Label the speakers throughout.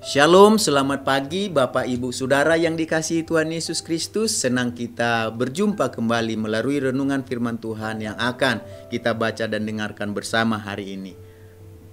Speaker 1: Shalom, selamat pagi Bapak Ibu Saudara yang dikasihi Tuhan Yesus Kristus. Senang kita berjumpa kembali melalui renungan firman Tuhan yang akan kita baca dan dengarkan bersama hari ini.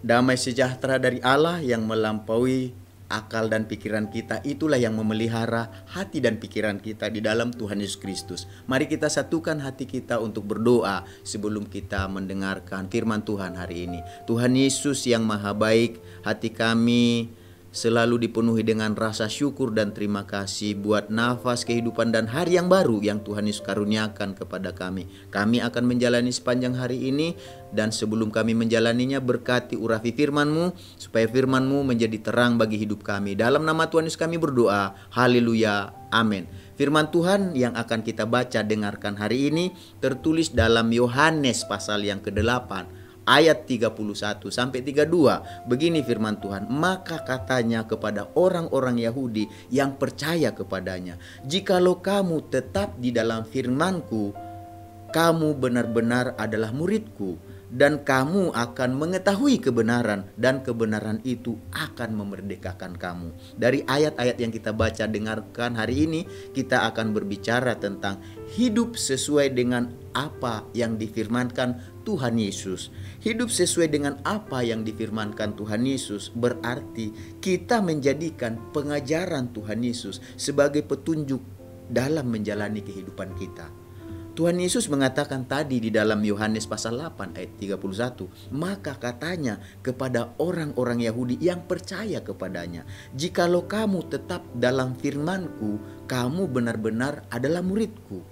Speaker 1: Damai sejahtera dari Allah yang melampaui akal dan pikiran kita, itulah yang memelihara hati dan pikiran kita di dalam Tuhan Yesus Kristus. Mari kita satukan hati kita untuk berdoa sebelum kita mendengarkan firman Tuhan hari ini. Tuhan Yesus yang maha baik, hati kami selalu dipenuhi dengan rasa syukur dan terima kasih buat nafas kehidupan dan hari yang baru yang Tuhan Yesus karuniakan kepada kami. Kami akan menjalani sepanjang hari ini, dan sebelum kami menjalaninya, berkati urapi firman-Mu supaya firman-Mu menjadi terang bagi hidup kami. Dalam nama Tuhan Yesus kami berdoa. Haleluya. Amin. Firman Tuhan yang akan kita baca dengarkan hari ini tertulis dalam Yohanes pasal yang ke-8. Ayat 31 sampai 32. Begini firman Tuhan, maka katanya kepada orang-orang Yahudi yang percaya kepadanya, jikalau kamu tetap di dalam firman-Ku, kamu benar-benar adalah murid-Ku, dan kamu akan mengetahui kebenaran, dan kebenaran itu akan memerdekakan kamu. Dari ayat-ayat yang kita baca dengarkan hari ini, kita akan berbicara tentang hidup sesuai dengan apa yang difirmankan Tuhan Yesus. Hidup sesuai dengan apa yang difirmankan Tuhan Yesus berarti kita menjadikan pengajaran Tuhan Yesus sebagai petunjuk dalam menjalani kehidupan kita. Tuhan Yesus mengatakan tadi di dalam Yohanes pasal 8 ayat 31, maka katanya kepada orang-orang Yahudi yang percaya kepadanya, jikalau kamu tetap dalam firman-Ku, kamu benar-benar adalah murid-Ku.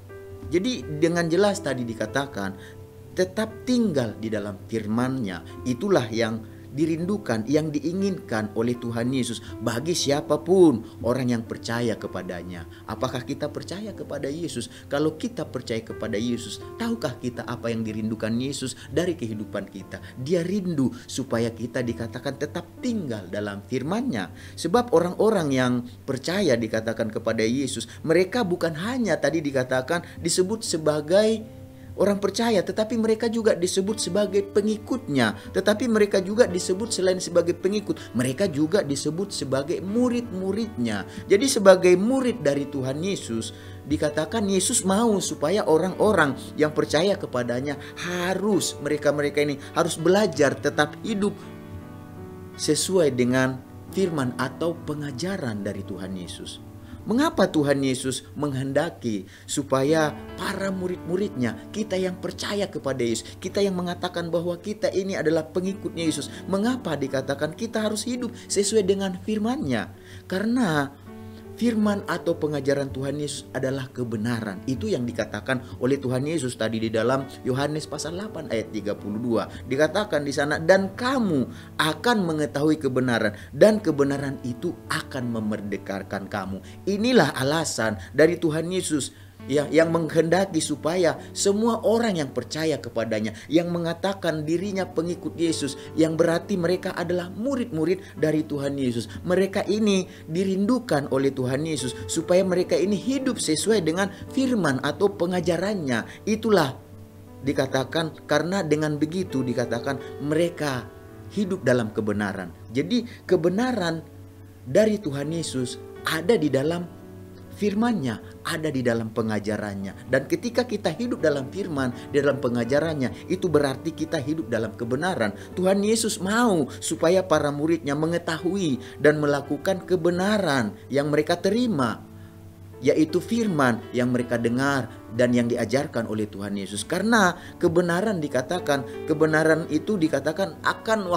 Speaker 1: Jadi dengan jelas tadi dikatakan tetap tinggal di dalam firman-Nya. Itulah yang dirindukan, yang diinginkan oleh Tuhan Yesus bagi siapapun orang yang percaya kepadanya. Apakah kita percaya kepada Yesus? Kalau kita percaya kepada Yesus, tahukah kita apa yang dirindukan Yesus dari kehidupan kita? Dia rindu supaya kita dikatakan tetap tinggal dalam firman-Nya. Sebab orang-orang yang percaya dikatakan kepada Yesus, mereka bukan hanya tadi dikatakan disebut sebagai orang percaya, tetapi mereka juga disebut sebagai pengikutnya. Tetapi mereka juga disebut selain sebagai pengikut, mereka juga disebut sebagai murid-muridnya. Jadi sebagai murid dari Tuhan Yesus, dikatakan Yesus mau supaya orang-orang yang percaya kepadanya harus, mereka-mereka ini harus belajar tetap hidup sesuai dengan firman atau pengajaran dari Tuhan Yesus. Mengapa Tuhan Yesus menghendaki supaya para murid-muridnya, kita yang percaya kepada Yesus, kita yang mengatakan bahwa kita ini adalah pengikutnya Yesus, mengapa dikatakan kita harus hidup sesuai dengan firman-Nya? Karena firman atau pengajaran Tuhan Yesus adalah kebenaran. Itu yang dikatakan oleh Tuhan Yesus tadi di dalam Yohanes pasal 8 ayat 32. Dikatakan di sana, dan kamu akan mengetahui kebenaran, dan kebenaran itu akan memerdekakan kamu. Inilah alasan dari Tuhan Yesus yang menghendaki supaya semua orang yang percaya kepadanya, yang mengatakan dirinya pengikut Yesus, yang berarti mereka adalah murid-murid dari Tuhan Yesus. Mereka ini dirindukan oleh Tuhan Yesus supaya mereka ini hidup sesuai dengan firman atau pengajarannya. Itulah dikatakan, karena dengan begitu dikatakan mereka hidup dalam kebenaran. Jadi kebenaran dari Tuhan Yesus ada di dalam firman-Nya, ada di dalam pengajarannya. Dan ketika kita hidup dalam firman, di dalam pengajarannya, itu berarti kita hidup dalam kebenaran. Tuhan Yesus mau supaya para murid-Nya mengetahui dan melakukan kebenaran yang mereka terima, yaitu firman yang mereka dengar dan yang diajarkan oleh Tuhan Yesus. Karena kebenaran dikatakan, kebenaran itu dikatakan akan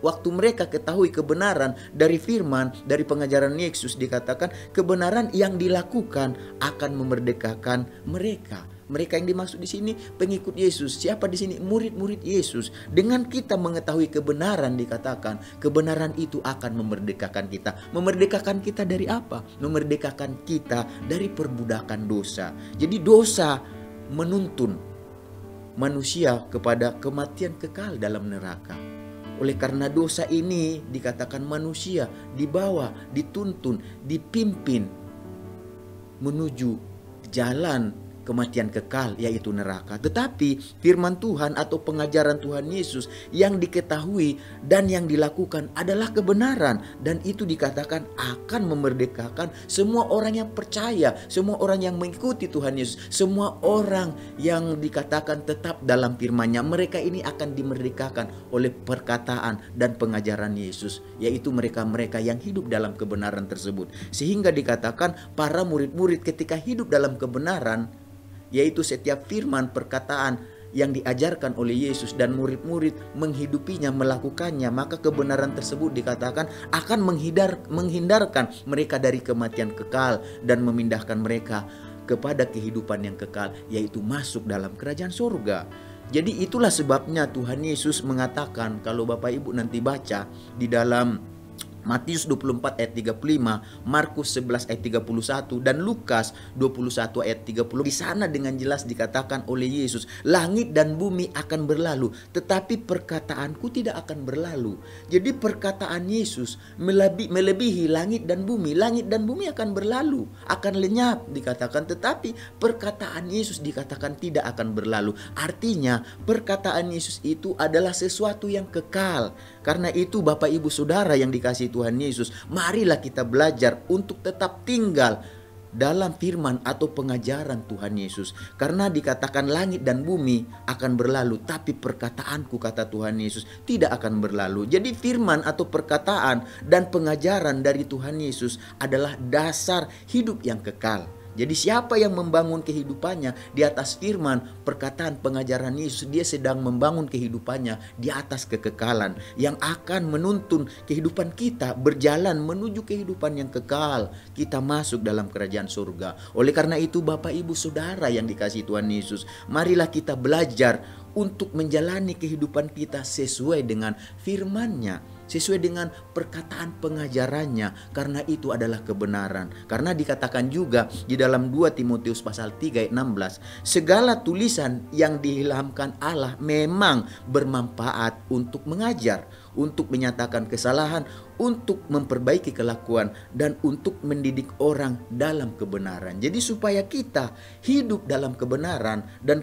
Speaker 1: waktu mereka ketahui kebenaran dari firman, dari pengajaran Yesus, dikatakan kebenaran yang dilakukan akan memerdekakan mereka. Mereka yang dimaksud di sini pengikut Yesus. Siapa di sini? Murid-murid Yesus. Dengan kita mengetahui kebenaran, dikatakan kebenaran itu akan memerdekakan kita. Memerdekakan kita dari apa? Memerdekakan kita dari perbudakan dosa. Jadi dosa menuntun manusia kepada kematian kekal dalam neraka. Oleh karena dosa ini dikatakan manusia dibawa, dituntun, dipimpin menuju jalan kematian kekal, yaitu neraka. Tetapi firman Tuhan atau pengajaran Tuhan Yesus yang diketahui dan yang dilakukan adalah kebenaran, dan itu dikatakan akan memerdekakan semua orang yang percaya, semua orang yang mengikuti Tuhan Yesus, semua orang yang dikatakan tetap dalam firman-Nya. Mereka ini akan dimerdekakan oleh perkataan dan pengajaran Yesus, yaitu mereka-mereka yang hidup dalam kebenaran tersebut. Sehingga dikatakan para murid-murid ketika hidup dalam kebenaran, yaitu setiap firman perkataan yang diajarkan oleh Yesus dan murid-murid menghidupinya, melakukannya, maka kebenaran tersebut dikatakan akan menghindarkan mereka dari kematian kekal dan memindahkan mereka kepada kehidupan yang kekal, yaitu masuk dalam kerajaan surga. Jadi itulah sebabnya Tuhan Yesus mengatakan, kalau Bapak Ibu nanti baca di dalam Matius 24 ayat 35, Markus 11 ayat 31, dan Lukas 21 ayat 30. Di sana dengan jelas dikatakan oleh Yesus, langit dan bumi akan berlalu, tetapi perkataanku tidak akan berlalu. Jadi perkataan Yesus melebihi langit dan bumi. Langit dan bumi akan berlalu, akan lenyap dikatakan, tetapi perkataan Yesus dikatakan tidak akan berlalu. Artinya perkataan Yesus itu adalah sesuatu yang kekal. Karena itu Bapak Ibu Saudara yang dikasihi Tuhan Yesus, marilah kita belajar untuk tetap tinggal dalam firman atau pengajaran Tuhan Yesus. Karena dikatakan langit dan bumi akan berlalu, tapi perkataanku, kata Tuhan Yesus, tidak akan berlalu. Jadi firman atau perkataan dan pengajaran dari Tuhan Yesus adalah dasar hidup yang kekal. Jadi siapa yang membangun kehidupannya di atas firman, perkataan, pengajaran Yesus, dia sedang membangun kehidupannya di atas kekekalan yang akan menuntun kehidupan kita berjalan menuju kehidupan yang kekal. Kita masuk dalam kerajaan surga. Oleh karena itu Bapak Ibu Saudara yang dikasihi Tuhan Yesus, marilah kita belajar untuk menjalani kehidupan kita sesuai dengan firman-Nya, sesuai dengan perkataan pengajarannya, karena itu adalah kebenaran. Karena dikatakan juga di dalam 2 Timotius pasal 3 ayat 16, segala tulisan yang diilhamkan Allah memang bermanfaat untuk mengajar, untuk menyatakan kesalahan, untuk memperbaiki kelakuan, dan untuk mendidik orang dalam kebenaran. Jadi supaya kita hidup dalam kebenaran dan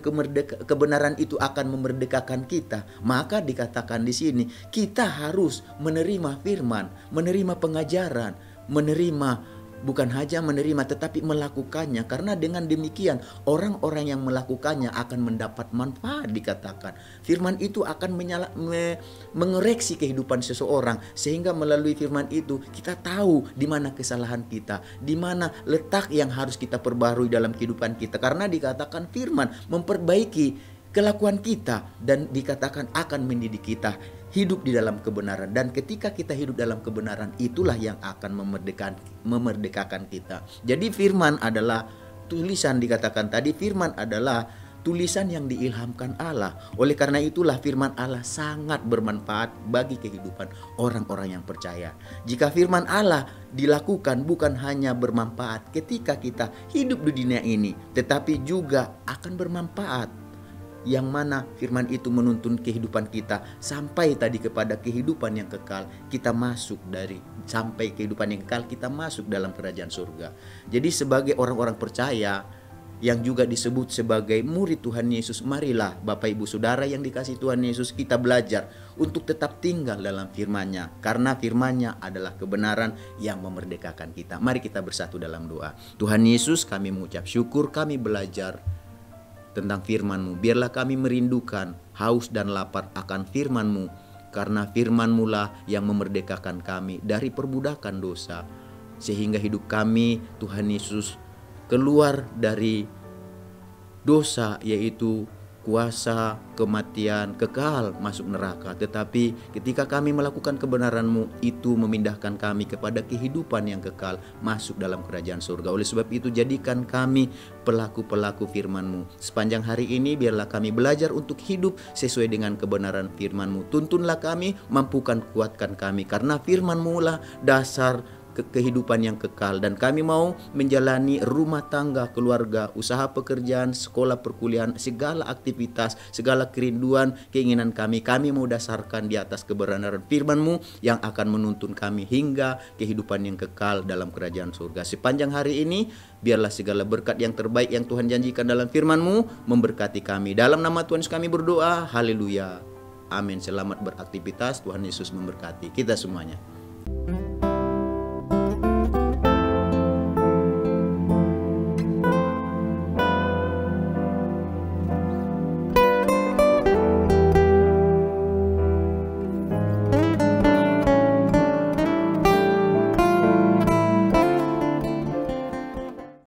Speaker 1: kebenaran itu akan memerdekakan kita, maka dikatakan di sini kita harus menerima firman, menerima pengajaran, bukan hanya menerima tetapi melakukannya. Karena dengan demikian orang-orang yang melakukannya akan mendapat manfaat. Dikatakan firman itu akan mengoreksi kehidupan seseorang, sehingga melalui firman itu kita tahu di mana kesalahan kita, di mana letak yang harus kita perbarui dalam kehidupan kita. Karena dikatakan firman memperbaiki kelakuan kita, dan dikatakan akan mendidik kita hidup di dalam kebenaran. Dan ketika kita hidup dalam kebenaran, itulah yang akan memerdekakan kita. Jadi firman adalah tulisan, dikatakan tadi firman adalah tulisan yang diilhamkan Allah. Oleh karena itulah firman Allah sangat bermanfaat bagi kehidupan orang-orang yang percaya. Jika firman Allah dilakukan, bukan hanya bermanfaat ketika kita hidup di dunia ini, tetapi juga akan bermanfaat, yang mana firman itu menuntun kehidupan kita sampai tadi kepada kehidupan yang kekal. Kita masuk sampai kehidupan yang kekal, kita masuk dalam kerajaan surga. Jadi sebagai orang-orang percaya yang juga disebut sebagai murid Tuhan Yesus, marilah Bapak Ibu Saudara yang dikasihi Tuhan Yesus, kita belajar untuk tetap tinggal dalam firman-Nya, karena firman-Nya adalah kebenaran yang memerdekakan kita. Mari kita bersatu dalam doa. Tuhan Yesus, kami mengucap syukur, kami belajar tentang firman-Mu. Biarlah kami merindukan, haus dan lapar akan firman-Mu, karena firman-Mu lah yang memerdekakan kami dari perbudakan dosa, sehingga hidup kami, Tuhan Yesus, keluar dari dosa, yaitu kuasa kematian kekal masuk neraka. Tetapi ketika kami melakukan kebenaran-Mu, itu memindahkan kami kepada kehidupan yang kekal, masuk dalam kerajaan surga. Oleh sebab itu jadikan kami pelaku-pelaku firman-Mu. Sepanjang hari ini biarlah kami belajar untuk hidup sesuai dengan kebenaran firman-Mu. Tuntunlah kami, mampukan, kuatkan kami, karena firman-Mu lah dasar kehidupan yang kekal. Dan kami mau menjalani rumah tangga, keluarga, usaha pekerjaan, sekolah perkuliahan, segala aktivitas, segala kerinduan, keinginan kami mau dasarkan di atas kebenaran firman-Mu yang akan menuntun kami hingga kehidupan yang kekal dalam kerajaan surga. Sepanjang hari ini, biarlah segala berkat yang terbaik yang Tuhan janjikan dalam firman-Mu memberkati kami. Dalam nama Tuhan Yesus kami berdoa. Haleluya. Amin. Selamat beraktivitas. Tuhan Yesus memberkati kita semuanya.